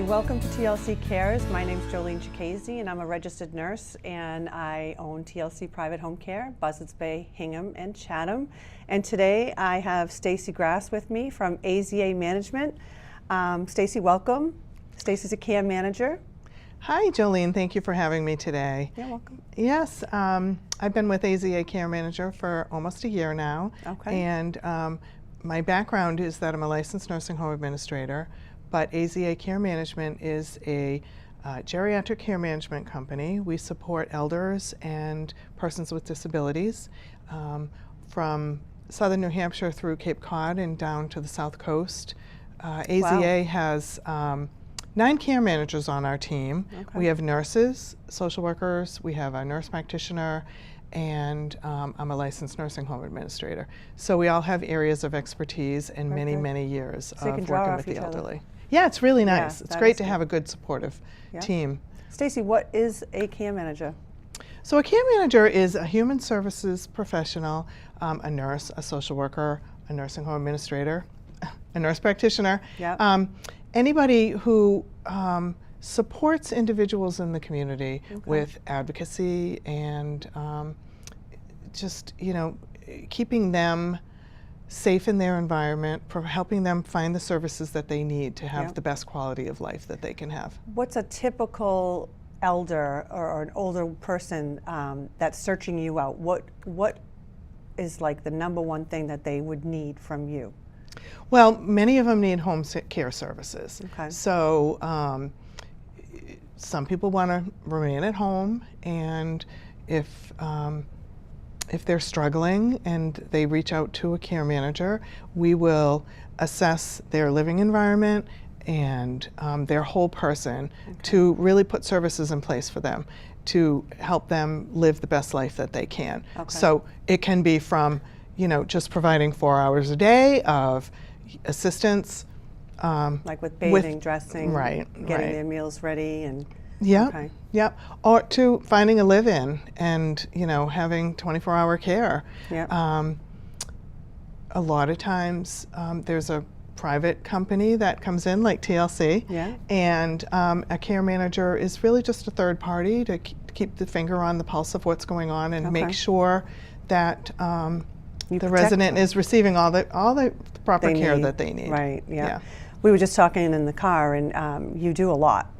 welcome to TLC Cares. My name is Jolene Cicchese and I'm a registered nurse and I own TLC Private Home Care, Buzzards Bay, Hingham, and Chatham. And today I have Stacy Grass with me from AZA Management. Stacy, welcome. Stacy's a care manager. Hi, Jolene. Thank you for having me today. You're welcome. Yes, I've been with AZA Care Manager for almost a year now. Okay. And my background is that I'm a licensed nursing home administrator, but AZA Care Management is a geriatric care management company. We support elders and persons with disabilities from southern New Hampshire through Cape Cod and down to the South Coast. AZA has 9 care managers on our team. Okay. We have nurses, social workers, we have a nurse practitioner, and I'm a licensed nursing home administrator. So we all have areas of expertise and Very many good. years So you of can draw working off with the each other. elderly. Yeah, it's really Yeah, nice. It's that great is to good. have a good supportive Yeah. team. Stacy, what is a care manager? So a care manager is a human services professional, a nurse, a social worker, a nursing home administrator, a nurse practitioner, Yep. anybody who supports individuals in the community Okay. with advocacy and just, keeping them safe in their environment, helping them find the services that they need to have Yep. the best quality of life that they can have. What's a typical elder or an older person that's searching you out? What is like the number one thing that they would need from you? Well, many of them need home care services. Okay. So some people want to remain at home, and if they're struggling and they reach out to a care manager, we will assess their living environment and their whole person to really put services in place for them to help them live the best life that they can. Okay. So it can be from, just providing 4 hours a day of assistance. Like with bathing, dressing, right, getting right. their meals ready, and Yep, okay. yep. Or to finding a live-in and, having 24-hour care. Yep. A lot of times there's a private company that comes in, like TLC, Yeah. and a care manager is really just a third party to keep the finger on the pulse of what's going on and Okay. make sure that You the protect resident them. is receiving all the proper They care need. that they need. Right, yeah. Yeah. We were just talking in the car, and you do a lot.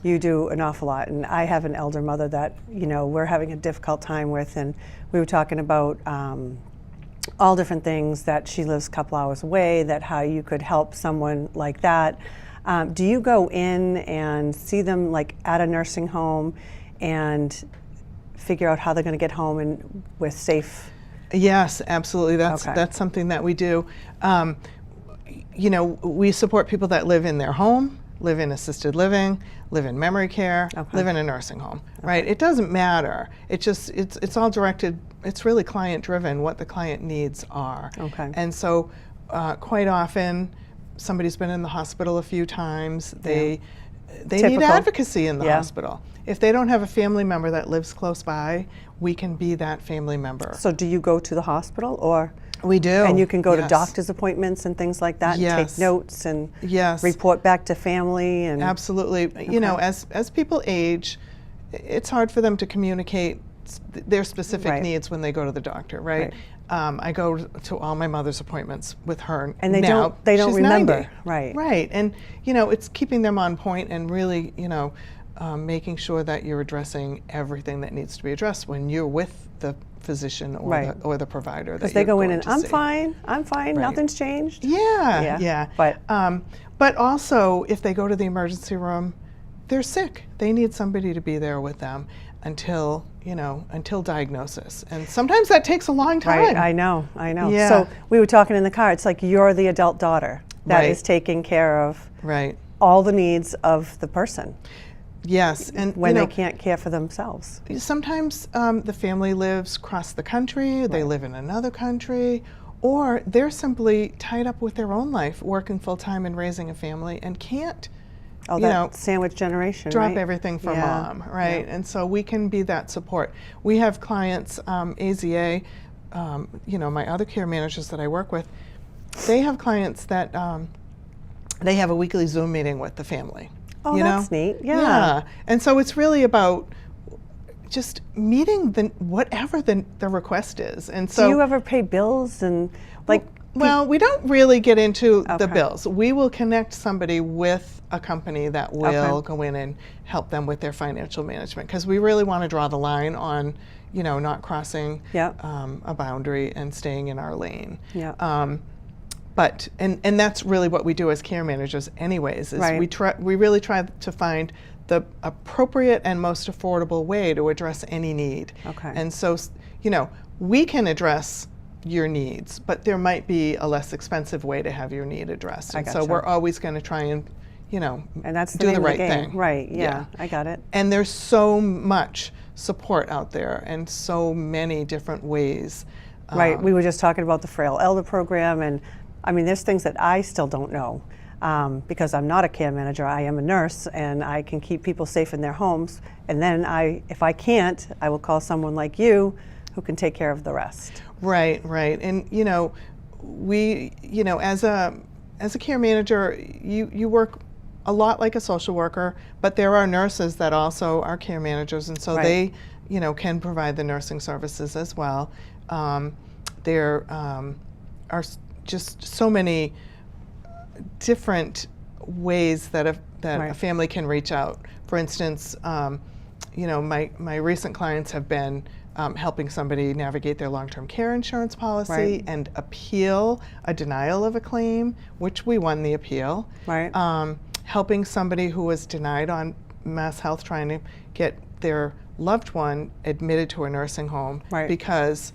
You do an awful lot. And I have an elder mother that, we're having a difficult time with, and we were talking about all different things, that she lives a couple hours away, that how you could help someone like that. Do you go in and see them like at a nursing home and figure out how they're going to get home and with safe? Yes, absolutely. That's Okay. that's something that we do. We support people that live in their home, live in assisted living, live in memory care, Okay. live in a nursing home. Right? It doesn't matter. It's all directed. It's really client driven. What the client needs are. Okay. And so, quite often, somebody's been in the hospital a few times. They need Typical. advocacy in the Yeah. hospital. If they don't have a family member that lives close by, we can be that family member. So do you go to the hospital, or? We do. And you can go to Yes. doctor's appointments and things like that, and Yes. take notes and Yes. report back to family. And Absolutely. As people age, it's hard for them to communicate their specific Right. needs when they go to the doctor, right? I go to all my mother's appointments with her And they now. don't She's remember. 90. Right. Right. And, it's keeping them on point and really, making sure that you're addressing everything that needs to be addressed when you're with the physician or, Right. or the provider. because That they you're go in going and to I'm see. fine, Right. nothing's changed. Yeah, Yeah, yeah. But also, if they go to the emergency room, they're sick. They need somebody to be there with them until diagnosis. And sometimes that takes a long time. Right, I know. Yeah. So we were talking in the car, it's like you're the adult daughter that Right. is taking care of Right. all the needs of the person Yes. And when they can't care for themselves. sometimes the family lives across the country, they live in another country, or they're simply tied up with their own life, working full time and raising a family, and can't Oh, that sandwich generation, drop right? everything for Yeah. mom, right? Yeah. And so we can be that support. We have clients, AZA, my other care managers that I work with, they have clients that they have a weekly Zoom meeting with the family. Oh, you that's know? neat. Yeah. And so it's really about just meeting whatever the request is. And so Do you ever pay bills and like? well, we don't really get into the Okay. bills. We will connect somebody with a company that will go in and help them with their financial management, because we really want to draw the line on, you know, not crossing Yeah. a boundary and staying in our lane. Yeah. But and that's really what we do as care managers, anyways. Is Right. we really try to find the appropriate and most affordable way to address any need. Okay. And so, you know, we can address your needs, but there might be a less expensive way to have your need addressed. I And so gotcha. we're always going to try and, you know, And that's the do name the of right the game. thing. Right. Yeah. I got it. And there's so much support out there and so many different ways. Right. We were just talking about the Frail Elder Program, and I mean, there's things that I still don't know because I'm not a care manager. I am a nurse, and I can keep people safe in their homes. And then if I can't, I will call someone like you who can take care of the rest. Right, right. And you know, as a care manager, you work a lot like a social worker, but there are nurses that also are care managers, and so they, you know, can provide the nursing services as well. There are just so many different ways that a family can reach out. For instance, you know, my recent clients have been helping somebody navigate their long-term care insurance policy and appeal a denial of a claim, which we won the appeal. Right. Helping somebody who was denied on Mass Health trying to get their loved one admitted to a nursing home because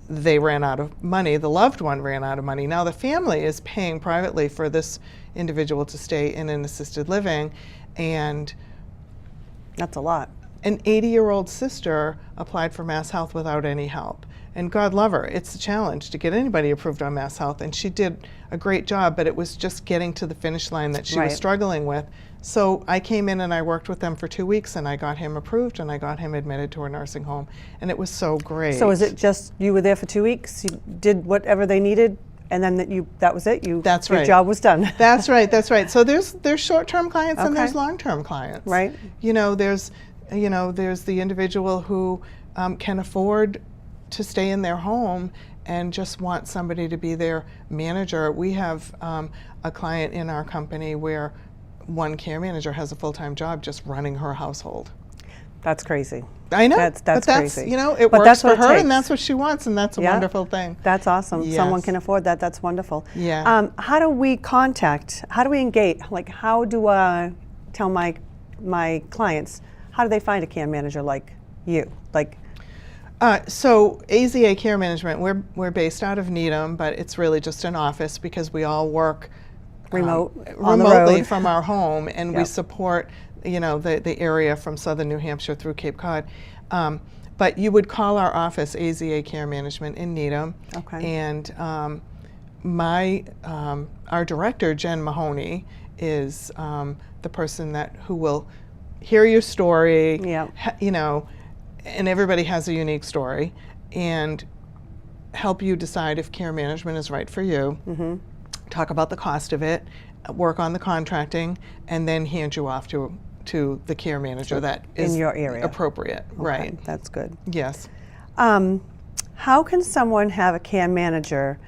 they ran out of money. The loved one ran out of money. Now the family is paying privately for this individual to stay in an assisted living, and That's a lot. an 80-year-old sister applied for Mass Health without any help. And God love her, it's a challenge to get anybody approved on Mass Health, and she did a great job, but it was just getting to the finish line that she was struggling with. So I came in and I worked with them for 2 weeks, and I got him approved, and I got him admitted to a nursing home, and it was so great. So is it just you were there for 2 weeks, you did whatever they needed, and then that was it? That's your right. job was done. That's right, that's right. So there's short-term clients and there's long-term clients. Right. There's the individual who can afford to stay in their home and just want somebody to be their manager. We have a client in our company where one care manager has a full-time job just running her household. That's crazy. I know. That's crazy. It But works that's for what it her, takes. and that's what she wants, and that's a wonderful thing. That's awesome. Yes. Someone can afford that. That's wonderful. Yeah. How do we engage? Like, how do I tell my clients, how do they find a care manager like you? Like, So AZA Care Management, we're based out of Needham, but it's really just an office because we all work on the remotely road. from our home, and we Yep. support the area from southern New Hampshire through Cape Cod. But you would call our office AZA Care Management in Needham, and our director Jen Mahoney is the person who will hear your story. Yep. And everybody has a unique story, and help you decide if care management is right for you. Mm-hmm. Talk about the cost of it, work on the contracting, and then hand you off to the care manager that is in your area. appropriate. Okay, Right. that's good. Yes. How can someone have a care manager?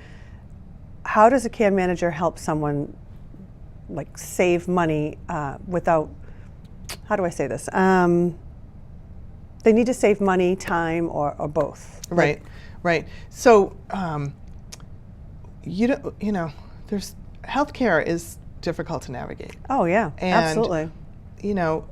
How does a care manager help someone like save money without? How do I say this? They need to save money, time, or both. Right. Right. So there's healthcare is difficult to navigate. Oh yeah, And, absolutely. And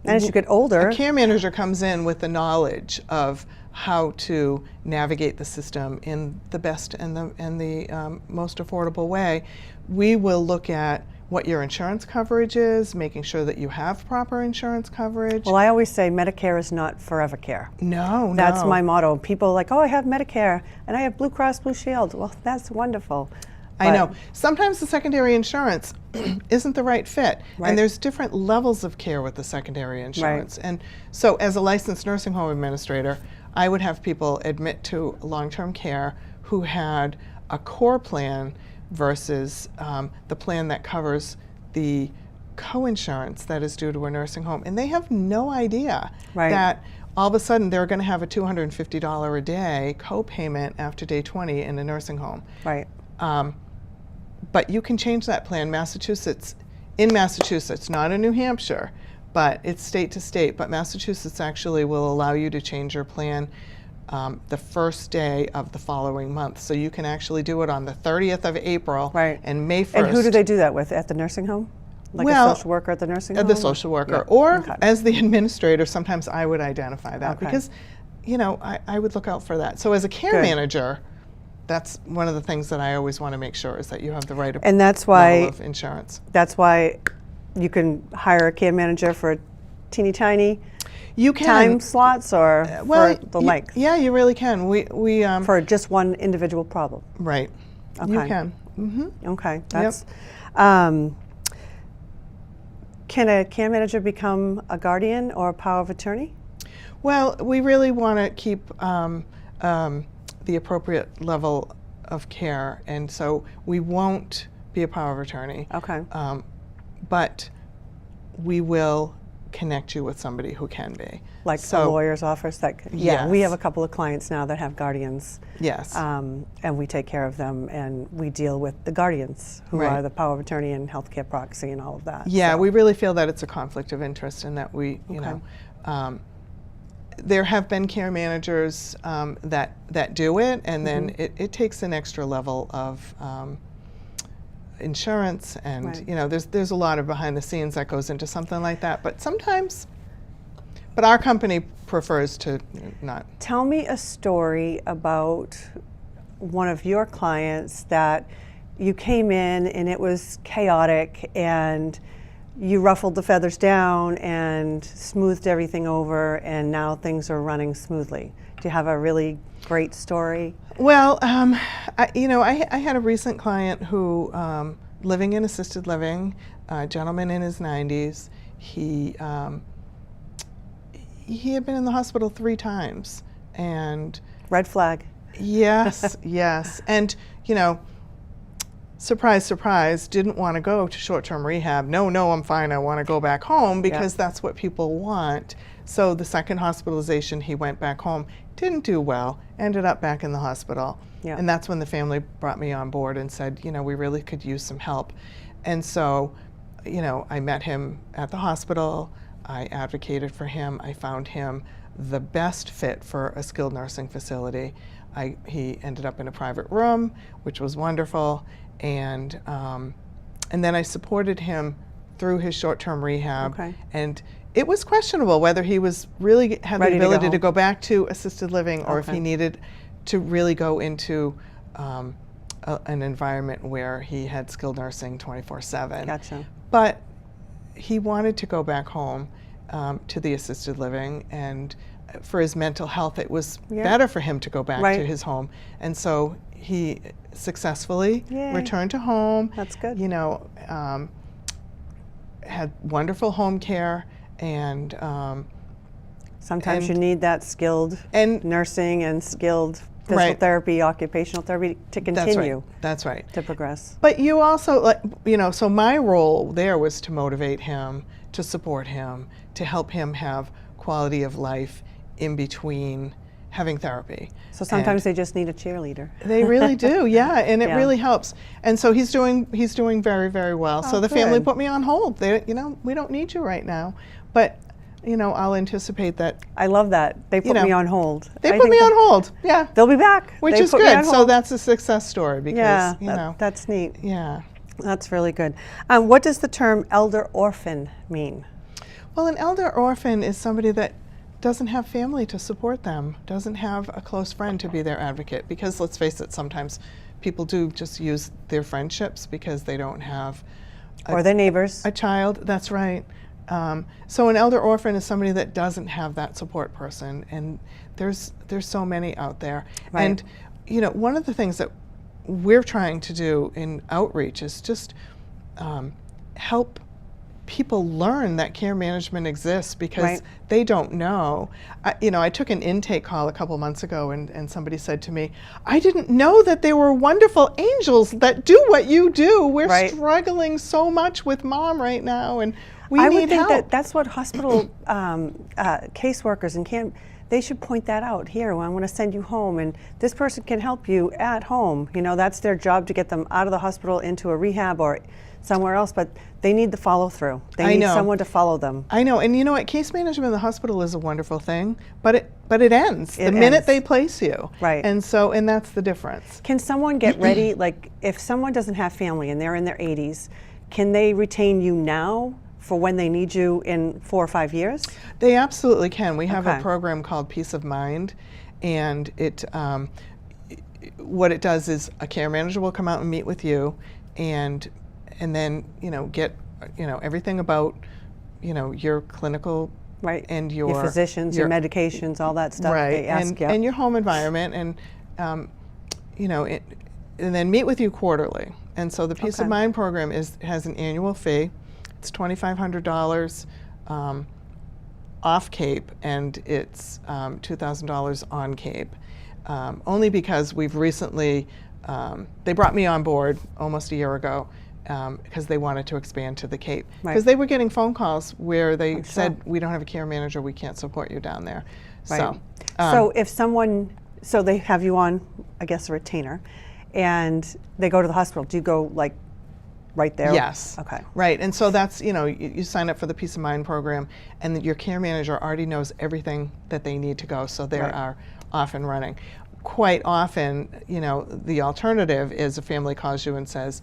as you get older, a care manager comes in with the knowledge of how to navigate the system in the best and the most affordable way. We will look at what your insurance coverage is, making sure that you have proper insurance coverage. well, I always say Medicare is not forever care. No, That's my motto. People are like, oh, I have Medicare and I have Blue Cross Blue Shield. Well, that's wonderful. I know. Sometimes the secondary insurance isn't the right fit. Right. And there's different levels of care with the secondary insurance. And so as a licensed nursing home administrator, I would have people admit to long-term care who had a core plan versus the plan that covers the coinsurance that is due to a nursing home, and they have no idea Right. that all of a sudden they're going to have a $250 a day co-payment after day 20 in a nursing home. Right. But you can change that plan. Massachusetts, not in New Hampshire, but it's state to state, but Massachusetts actually will allow you to change your plan the first day of the following month. So you can actually do it on the 30th of April Right. and May 1st. And who do they do that with? At the nursing home? Like Well, a social worker at the nursing home? The social worker, Yeah. or Okay. as the administrator, sometimes I would identify that Okay. because, I would look out for that. So as a care Good. manager, that's one of the things that I always want to make sure is that you have the right And that's level why of insurance. you can hire a care manager for teeny tiny You can time slots or well, for the length? Yeah, you really can. We For just one individual problem? right. You Okay. can. Okay. That's. Can a care manager become a guardian or a power of attorney? Well, we really want to keep the appropriate level of care, and so we won't be a power of attorney. Okay. But we will connect you with somebody who can be. Like so, a lawyer's office yeah, we Yes. have a couple of clients now that have guardians. Yes. And we take care of them, and we deal with the guardians, who Right. are the power of attorney and healthcare proxy and all of that. Yeah, so. we really feel that it's a conflict of interest and that we, there have been care managers that do it, and then it takes an extra level of insurance, and Right. there's a lot of behind the scenes that goes into something like that. But our company prefers to not. Tell me a story about one of your clients that you came in and it was chaotic and you ruffled the feathers down and smoothed everything over, and now things are running smoothly. Do you have a really great story? Well, I had a recent client who, living in assisted living, a gentleman in his 90s, he had been in the hospital 3 times, and Red flag. yes, yes, and surprise, surprise, didn't want to go to short-term rehab. No, I'm fine. I want to go back home because that's what people want. So the second hospitalization, he went back home, didn't do well, ended up back in the hospital. Yeah. And that's when the family brought me on board and said, we really could use some help. And so, I met him at the hospital. I advocated for him. I found him the best fit for a skilled nursing facility. He ended up in a private room, which was wonderful. And then I supported him through his short-term rehab. Okay. And it was questionable whether he was really had Ready the to go ability to home. go back to assisted living, or if Okay. he needed to really go into an environment where he had skilled nursing 24/7. Gotcha. But he wanted to go back home to the assisted living, and for his mental health, it was Yeah. better for him to go back Right. to his home. And so he successfully Yay. returned to home. That's good. Had wonderful home care, and Sometimes and- you need that skilled and nursing and skilled physical Right. therapy, occupational therapy to continue That's right. to progress. But you also, so my role there was to motivate him, to support him, to help him have quality of life in between having therapy. So sometimes they just need a cheerleader. They really do, yeah, and it Yeah. really helps. And so he's doing very, very well. So Oh, the family good. put me on hold. They, we don't need you right now, but I'll anticipate that I love that. They put me on hold. they I put me think on hold. Yeah, They'll be back. which They is put me on good. So hold. that's a success story because yeah, that's neat. yeah. That's really good. What does the term elder orphan mean? Well, an elder orphan is somebody that doesn't have family to support them, doesn't have a close friend to be their advocate, because let's face it, sometimes people do just use their friendships because they don't have Or their neighbors. a child. That's right. So an elder orphan is somebody that doesn't have that support person, and there's so many out there. Right. And one of the things that we're trying to do in outreach is just help people learn that care management exists because Right. they don't know. I took an intake call a couple months ago, and somebody said to me, I didn't know that there were wonderful angels that do what you do. We're Right. struggling so much with mom right now, and we I need would think help. that that's what hospital caseworkers and they should point that out. Here, I want to send you home, and this person can help you at home. That's their job, to get them out of the hospital into a rehab or somewhere else, but they need the follow through. They need someone to follow them. I know, and you know what? Case management in the hospital is a wonderful thing, but it ends the minute ends. they place you. Right. And that's the difference. Can someone get ready, like if someone doesn't have family and they're in their 80s, can they retain you now for when they need you in 4 or 5 years? They absolutely can. We have a Okay. program called Peace of Mind, and what it does is a care manager will come out and meet with you, and then get everything about your clinical Right. and Your physicians, your medications, all that stuff. right, They ask you. and your home environment, and and then meet with you quarterly. And so the Peace of Okay. Mind program has an annual fee. It's $2,500 off Cape, and it's $2,000 on Cape. Only because we've recently, they brought me on board almost a year ago, because they wanted to expand to the Cape. Right. Because they were getting phone calls where they I'm sure. said, we don't have a care manager, we can't support you down there. Right. So if someone, so they have you on, I guess, a retainer, and they go to the hospital, do you go like right there? Yes. Okay. Right, and so that's, you sign up for the Peace of Mind program, and your care manager already knows everything that they need to go, so they Right. are off and running. Quite often, the alternative is a family calls you and says,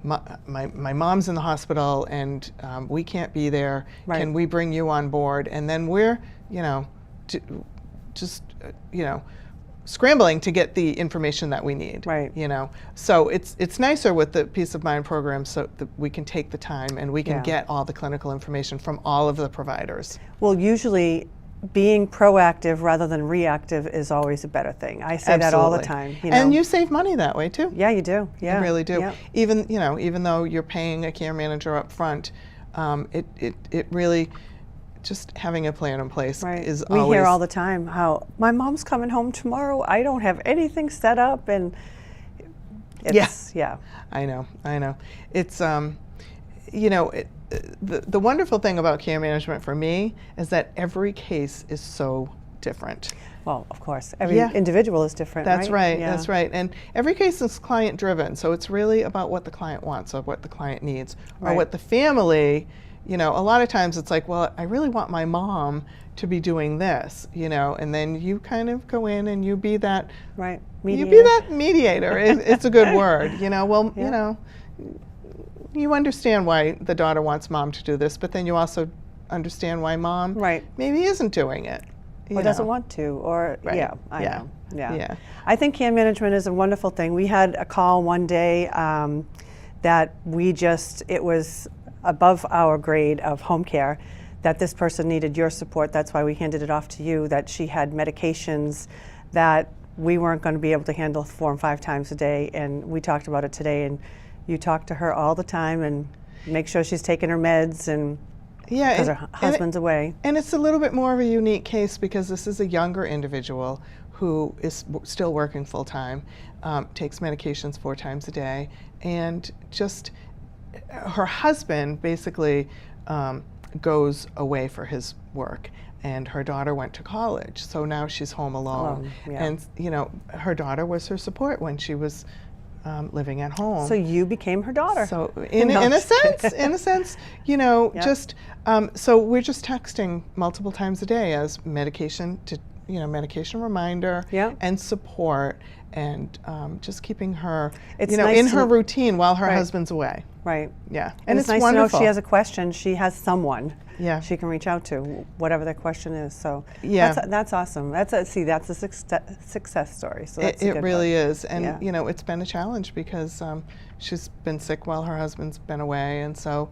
my mom's in the hospital, and we can't be there. Right. Can we bring you on board? And then we're, scrambling to get the information that we need. Right. So it's nicer with the Peace of Mind program, so that we can take the time and we can Yeah. get all the clinical information from all of the providers. Well, usually being proactive rather than reactive is always a better thing. I say that all the time. And you save money that way too. Yeah, you do. Yeah. You really do. Yeah. Even though you're paying a care manager up front, it really, just having a plan in place Right. is We always. hear all the time how my mom's coming home tomorrow. I don't have anything set up, and it's yeah. I know. It's the wonderful thing about care management for me is that every case is so different. Well, of course, every Yeah. individual is different. That's right. Yeah. That's right. And every case is client driven, so it's really about what the client wants or what the client needs or Right. what the family. A lot of times it's like, well, I really want my mom to be doing this, and then you kind of go in and you be that. Right. You be that mediator. It's a good word. Well, Yeah. you understand why the daughter wants mom to do this, but then you also understand why mom Right. maybe isn't doing it. Or doesn't want to, or Right. yeah, I Yeah. know. Yeah. Yeah. I think care management is a wonderful thing. We had a call one day that it was above our grade of home care, that this person needed your support. That's why we handed it off to you, that she had medications that we weren't going to be able to handle 4 and 5 times a day. And we talked about it today, and you talk to her all the time and make sure she's taking her meds, and Yeah, because her husband's away. And it's a little bit more of a unique case because this is a younger individual who is still working full time, takes medications 4 times a day, and just her husband basically goes away for his work. And her daughter went to college, so now she's home alone. Yeah. And her daughter was her support when she was living at home. So you became her daughter. So in No, a just kidding. sense, Yep. just so we're just texting multiple times a day as medication reminder Yep. and support, and just keeping her, It's in nice her to- routine while her Right. husband's away. Right. Yeah, And it's nice wonderful. to know if she has a question, she has someone Yeah. she can reach out to, whatever their question is. So Yeah. that's awesome. That's a success story. So that's a It good really one. is, and Yeah. it's been a challenge because she's been sick while her husband's been away, and so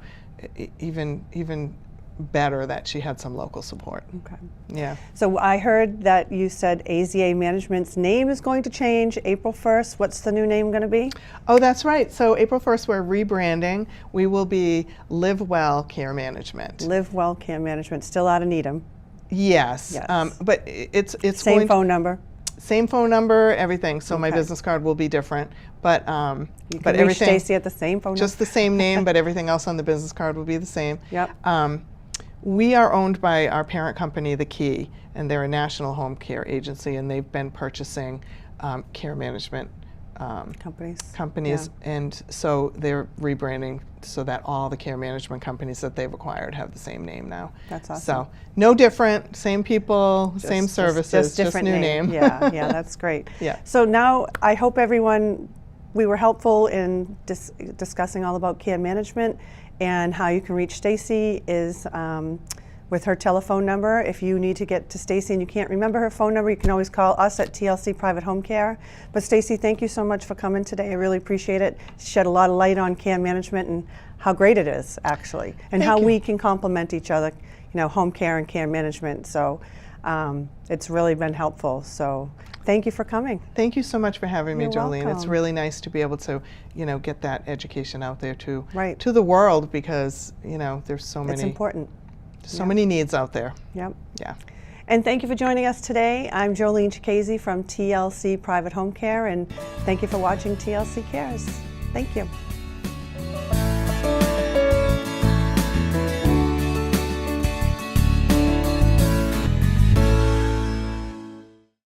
even better that she had some local support. Okay. Yeah. So I heard that you said AZA Management's name is going to change April 1st. What's the new name going to be? Oh, that's right. So April 1st, we're rebranding. We will be Live Well Care Management. Live Well Care Management, still out of Needham. Yes. Yes. But it's Same going phone number. Same phone number, everything. So my Okay. business card will be different, but You but can reach everything Stacy at the same phone just the same name, but everything else on the business card will be the same. Yep. We are owned by our parent company, The Key, and they're a national home care agency, and they've been purchasing care management companies, and so they're rebranding so that all the care management companies that they've acquired have the same name now. That's awesome. So no different, same people, same services, just different new name. Yeah, that's great. Yeah. So now I hope we were helpful in discussing all about care management, and how you can reach Stacy is with her telephone number. If you need to get to Stacy and you can't remember her phone number, you can always call us at TLC Private Home Care. But Stacy, thank you so much for coming today. I really appreciate it. Shed a lot of light on care management and how great it is, actually, and how we can complement each other, home care and care management. So it's really been helpful. So thank you for coming. Thank you so much for having me, You're Jolene. It's welcome. really nice to be able to, get that education out there to the world, because there's so It's many important. so many needs out there. Yep. Yeah. And thank you for joining us today. I'm Jolene Cicchese from TLC Private Home Care, and thank you for watching TLC Cares. Thank you.